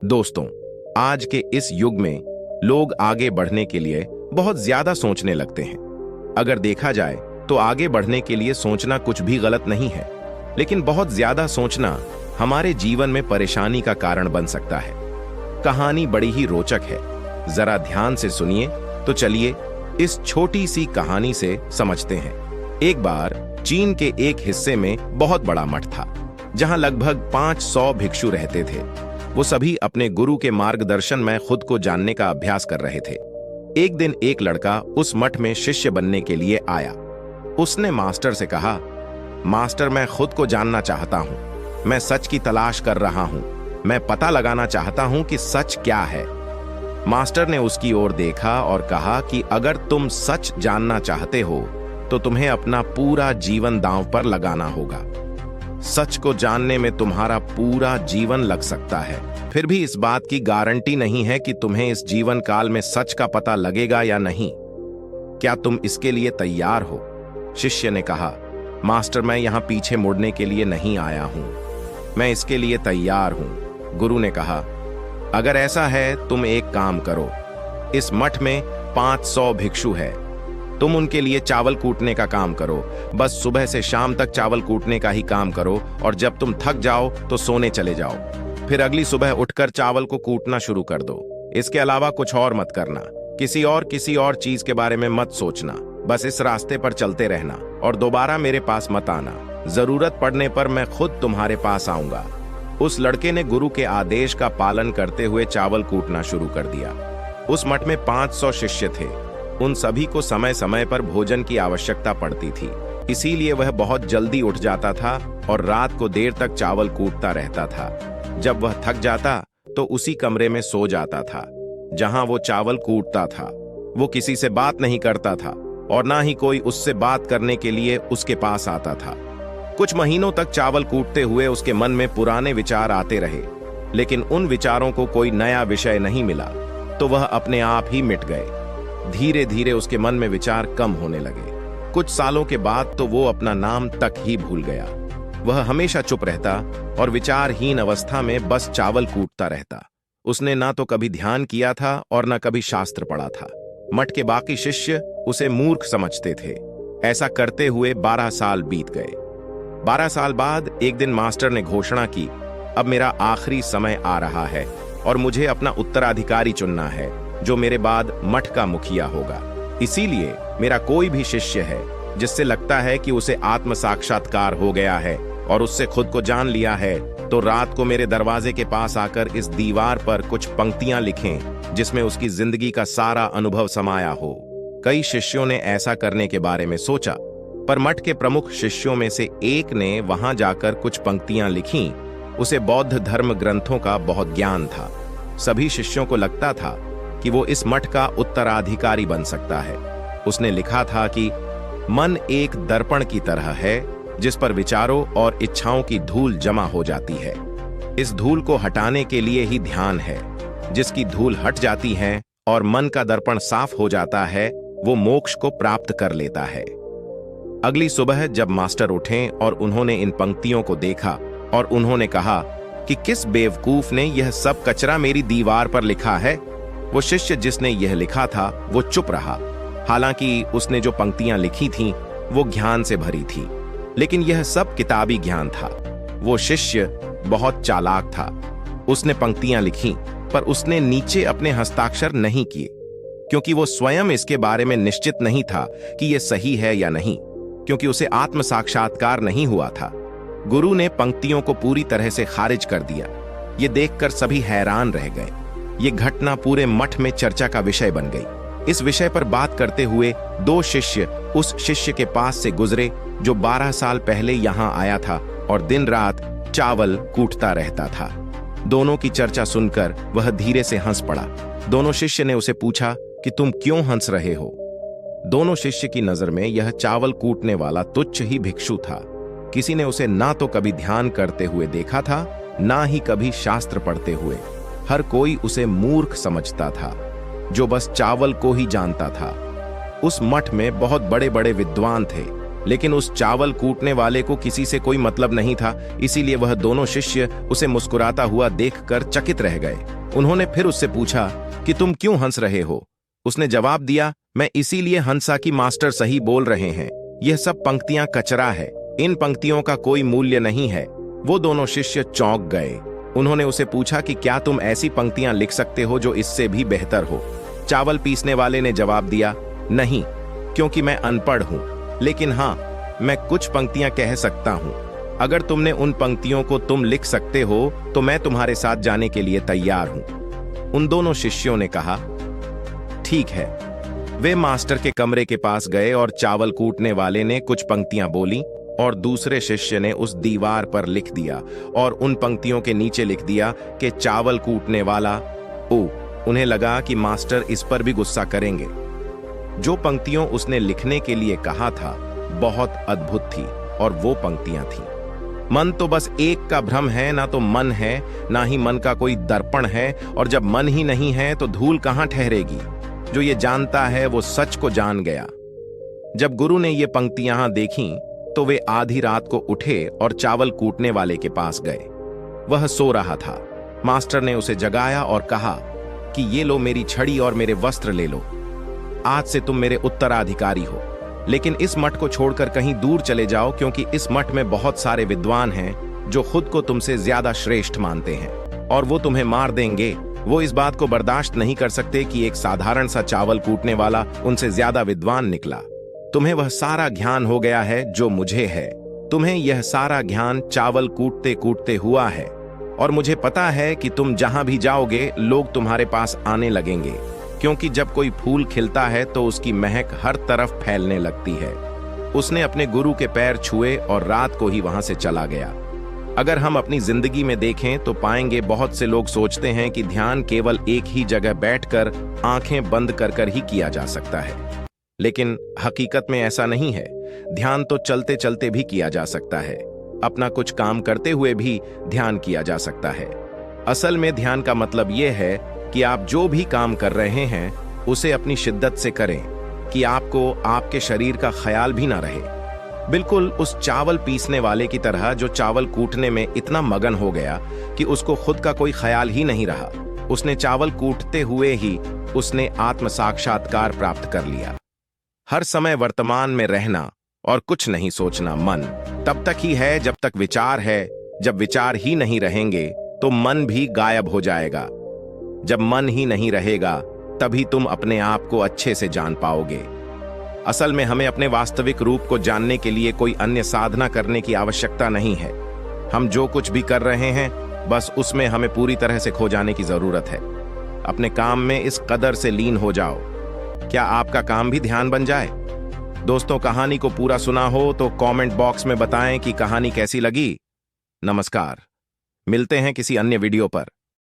दोस्तों, आज के इस युग में लोग आगे बढ़ने के लिए बहुत ज्यादा सोचने लगते हैं। अगर देखा जाए तो आगे बढ़ने के लिए सोचना कुछ भी गलत नहीं है, लेकिन बहुत ज्यादा सोचना हमारे जीवन में परेशानी का कारण बन सकता है। कहानी बड़ी ही रोचक है, जरा ध्यान से सुनिए। तो चलिए इस छोटी सी कहानी से समझते हैं। एक बार चीन के एक हिस्से में बहुत बड़ा मठ था, जहां लगभग 500 भिक्षु रहते थे। वो सभी अपने गुरु के मार्गदर्शन में खुद को जानने का अभ्यास कर रहे थे। एक दिन एक लड़का उस मठ में शिष्य बनने के लिए आया। उसने मास्टर से कहा, मास्टर, मैं खुद को जानना चाहता हूं। मैं सच की तलाश कर रहा हूं। मैं पता लगाना चाहता हूं कि सच क्या है। मास्टर ने उसकी ओर देखा और कहा कि अगर तुम सच जानना चाहते हो तो तुम्हें अपना पूरा जीवन दांव पर लगाना होगा। सच को जानने में तुम्हारा पूरा जीवन लग सकता है, फिर भी इस बात की गारंटी नहीं है कि तुम्हें इस जीवन काल में सच का पता लगेगा या नहीं। क्या तुम इसके लिए तैयार हो? शिष्य ने कहा, मास्टर, मैं यहां पीछे मुड़ने के लिए नहीं आया हूं। मैं इसके लिए तैयार हूं। गुरु ने कहा, अगर ऐसा है तुम एक काम करो। इस मठ में 500 भिक्षु है। तुम उनके लिए चावल कूटने का काम करो। बस सुबह से शाम तक चावल कूटने का ही काम करो, और जब तुम थक जाओ तो सोने चले जाओ। फिर अगली सुबह उठकर चावल को कूटना शुरू कर दो। इसके अलावा कुछ और मत करना। किसी और चीज के बारे में मत सोचना। बस इस रास्ते पर चलते रहना और दोबारा मेरे पास मत आना। जरूरत पड़ने पर मैं खुद तुम्हारे पास आऊंगा। उस लड़के ने गुरु के आदेश का पालन करते हुए चावल कूटना शुरू कर दिया। उस मठ में 500 शिष्य थे। उन सभी को समय समय पर भोजन की आवश्यकता पड़ती थी, इसीलिए वह बहुत जल्दी उठ जाता था और रात को देर तक चावल कूटता रहता था। जब वह थक जाता तो उसी कमरे में सो जाता था जहां वो चावल कूटता था। वो किसी से बात नहीं करता था और ना ही कोई उससे बात करने के लिए उसके पास आता था। कुछ महीनों तक चावल कूटते हुए उसके मन में पुराने विचार आते रहे, लेकिन उन विचारों को कोई नया विषय नहीं मिला, तो वह अपने आप ही मिट गए। धीरे धीरे उसके मन में विचार कम होने लगे। कुछ सालों के बाद तो वो अपना नाम तक ही भूल गया। वह हमेशा चुप रहता और विचारहीन अवस्था में बस चावल कूटता रहता। उसने ना तो कभी ध्यान किया था और ना कभी शास्त्र पढ़ा था। मठ के बाकी शिष्य उसे मूर्ख समझते थे। ऐसा करते हुए 12 साल बीत गए। 12 साल बाद एक दिन मास्टर ने घोषणा की, अब मेरा आखिरी समय आ रहा है और मुझे अपना उत्तराधिकारी चुनना है, जो मेरे बाद मठ का मुखिया होगा। इसीलिए मेरा कोई भी शिष्य है जिससे लगता है कि उसे आत्म साक्षात्कार हो गया है और उससे खुद को जान लिया है, तो रात को मेरे दरवाजे के पास आकर इस दीवार पर कुछ पंक्तियां लिखें जिसमें उसकी जिंदगी का सारा अनुभव समाया हो। कई शिष्यों ने ऐसा करने के बारे में सोचा, पर मठ के प्रमुख शिष्यों में से एक ने वहां जाकर कुछ पंक्तियां लिखीं। उसे बौद्ध धर्म ग्रंथों का बहुत ज्ञान था। सभी शिष्यों को लगता था कि वो इस मठ का उत्तराधिकारी बन सकता है। उसने लिखा था कि मन एक दर्पण की तरह है जिस पर विचारों और इच्छाओं की धूल जमा हो जाती है। इस धूल को हटाने के लिए ही ध्यान है। जिसकी धूल हट जाती है और मन का दर्पण साफ हो जाता है, वो मोक्ष को प्राप्त कर लेता है। अगली सुबह जब मास्टर उठे और उन्होंने इन पंक्तियों को देखा और उन्होंने कहा कि किस बेवकूफ ने यह सब कचरा मेरी दीवार पर लिखा है। वो शिष्य जिसने यह लिखा था वो चुप रहा। हालांकि उसने जो पंक्तियां लिखी थीं वो ज्ञान से भरी थी, लेकिन यह सब किताबी ज्ञान था। वो शिष्य बहुत चालाक था। उसने पंक्तियां लिखी, पर उसने नीचे अपने हस्ताक्षर नहीं किए, क्योंकि वो स्वयं इसके बारे में निश्चित नहीं था कि यह सही है या नहीं, क्योंकि उसे आत्म साक्षात्कार नहीं हुआ था। गुरु ने पंक्तियों को पूरी तरह से खारिज कर दिया। ये देखकर सभी हैरान रह गए। ये घटना पूरे मठ में चर्चा का विषय बन गई। इस विषय पर बात करते हुए 2 शिष्य उस शिष्य के पास से गुजरे जो 12 साल पहले यहाँ आया था और दिन रात चावल कूटता रहता था। दोनों की चर्चा सुनकर वह धीरे से हंस पड़ा। दोनों शिष्य ने उसे पूछा कि तुम क्यों हंस रहे हो? दोनों शिष्य की नजर में यह चावल कूटने वाला तुच्छ ही भिक्षु था। किसी ने उसे ना तो कभी ध्यान करते हुए देखा था, ना ही कभी शास्त्र पढ़ते हुए। हर कोई उसे मूर्ख समझता था, जो बस चावल को ही जानता था। उस मठ में बहुत बड़े बड़े विद्वान थे, लेकिन उस चावल कूटने वाले को किसी से कोई मतलब नहीं था, इसीलिए वह दोनों शिष्य उसे मुस्कुराता हुआ देखकर चकित रह गए। उन्होंने फिर उससे पूछा कि तुम क्यों हंस रहे हो? उसने जवाब दिया, मैं इसीलिए हंसा कि मास्टर सही बोल रहे हैं, यह सब पंक्तियां कचरा है, इन पंक्तियों का कोई मूल्य नहीं है। वो दोनों शिष्य चौंक गए। उन्होंने उसे पूछा कि क्या तुम ऐसी पंक्तियां लिख सकते हो जो इससे भी बेहतर हो? चावल पीसने वाले ने जवाब दिया, नहीं, क्योंकि मैं अनपढ़ हूं, लेकिन हाँ, मैं कुछ पंक्तियां कह सकता हूं। अगर तुमने उन पंक्तियों को तुम लिख सकते हो तो मैं तुम्हारे साथ जाने के लिए तैयार हूं। उन दोनों शिष्यों ने कहा, ठीक है। वे मास्टर के कमरे के पास गए और चावल कूटने वाले ने कुछ पंक्तियां बोली और दूसरे शिष्य ने उस दीवार पर लिख दिया और उन पंक्तियों के नीचे लिख दिया कि चावल कूटने वाला ओ। उन्हें लगा कि मास्टर इस पर भी गुस्सा करेंगे। जो पंक्तियों उसने लिखने के लिए कहा था बहुत अद्भुत थी और वो पंक्तियां थीं, मन तो बस एक का भ्रम है, ना तो मन है, ना ही मन का कोई दर्पण है, और जब मन ही नहीं है तो धूल कहां ठहरेगी? जो ये जानता है वो सच को जान गया। जब गुरु ने ये पंक्तियां देखीं तो वे आधी रात को उठे और चावल कूटने वाले के पास गए। वह सो रहा था। मास्टर ने उसे जगाया और कहा कि ये लो मेरी छड़ी और मेरे वस्त्र ले लो, आज से तुम मेरे उत्तराधिकारी हो। लेकिन इस मठ को छोड़कर कहीं दूर चले जाओ, क्योंकि इस मठ में बहुत सारे विद्वान हैं जो खुद को तुमसे ज्यादा श्रेष्ठ मानते हैं और वो तुम्हें मार देंगे। वो इस बात को बर्दाश्त नहीं कर सकते कि एक साधारण सा चावल कूटने वाला उनसे ज्यादा विद्वान निकला। तुम्हें वह सारा ज्ञान हो गया है जो मुझे है। तुम्हें यह सारा ज्ञान चावल कूटते कूटते हुआ है, और मुझे पता है कि तुम जहां भी जाओगे लोग तुम्हारे पास आने लगेंगे, क्योंकि जब कोई फूल खिलता है तो उसकी महक हर तरफ फैलने लगती है। उसने अपने गुरु के पैर छुए और रात को ही वहां से चला गया। अगर हम अपनी जिंदगी में देखें तो पाएंगे बहुत से लोग सोचते हैं कि ध्यान केवल एक ही जगह बैठकर आंखें बंद कर कर ही किया जा सकता है, लेकिन हकीकत में ऐसा नहीं है। ध्यान तो चलते चलते भी किया जा सकता है, अपना कुछ काम करते हुए भी ध्यान किया जा सकता है। असल में ध्यान का मतलब यह है कि आप जो भी काम कर रहे हैं उसे अपनी शिद्दत से करें कि आपको आपके शरीर का ख्याल भी ना रहे। बिल्कुल उस चावल पीसने वाले की तरह जो चावल कूटने में इतना मगन हो गया कि उसको खुद का कोई ख्याल ही नहीं रहा। उसने चावल कूटते हुए ही उसने आत्म साक्षात्कार प्राप्त कर लिया। हर समय वर्तमान में रहना और कुछ नहीं सोचना मन तब तक ही है जब तक विचार है। जब विचार ही नहीं रहेंगे तो मन भी गायब हो जाएगा। जब मन ही नहीं रहेगा तभी तुम अपने आप को अच्छे से जान पाओगे। असल में हमें अपने वास्तविक रूप को जानने के लिए कोई अन्य साधना करने की आवश्यकता नहीं है। हम जो कुछ भी कर रहे हैं बस उसमें हमें पूरी तरह से खो जाने की जरूरत है। अपने काम में इस कदर से लीन हो जाओ, क्या आपका काम भी ध्यान बन जाए। दोस्तों, कहानी को पूरा सुना हो तो कमेंट बॉक्स में बताएं कि कहानी कैसी लगी। नमस्कार, मिलते हैं किसी अन्य वीडियो पर।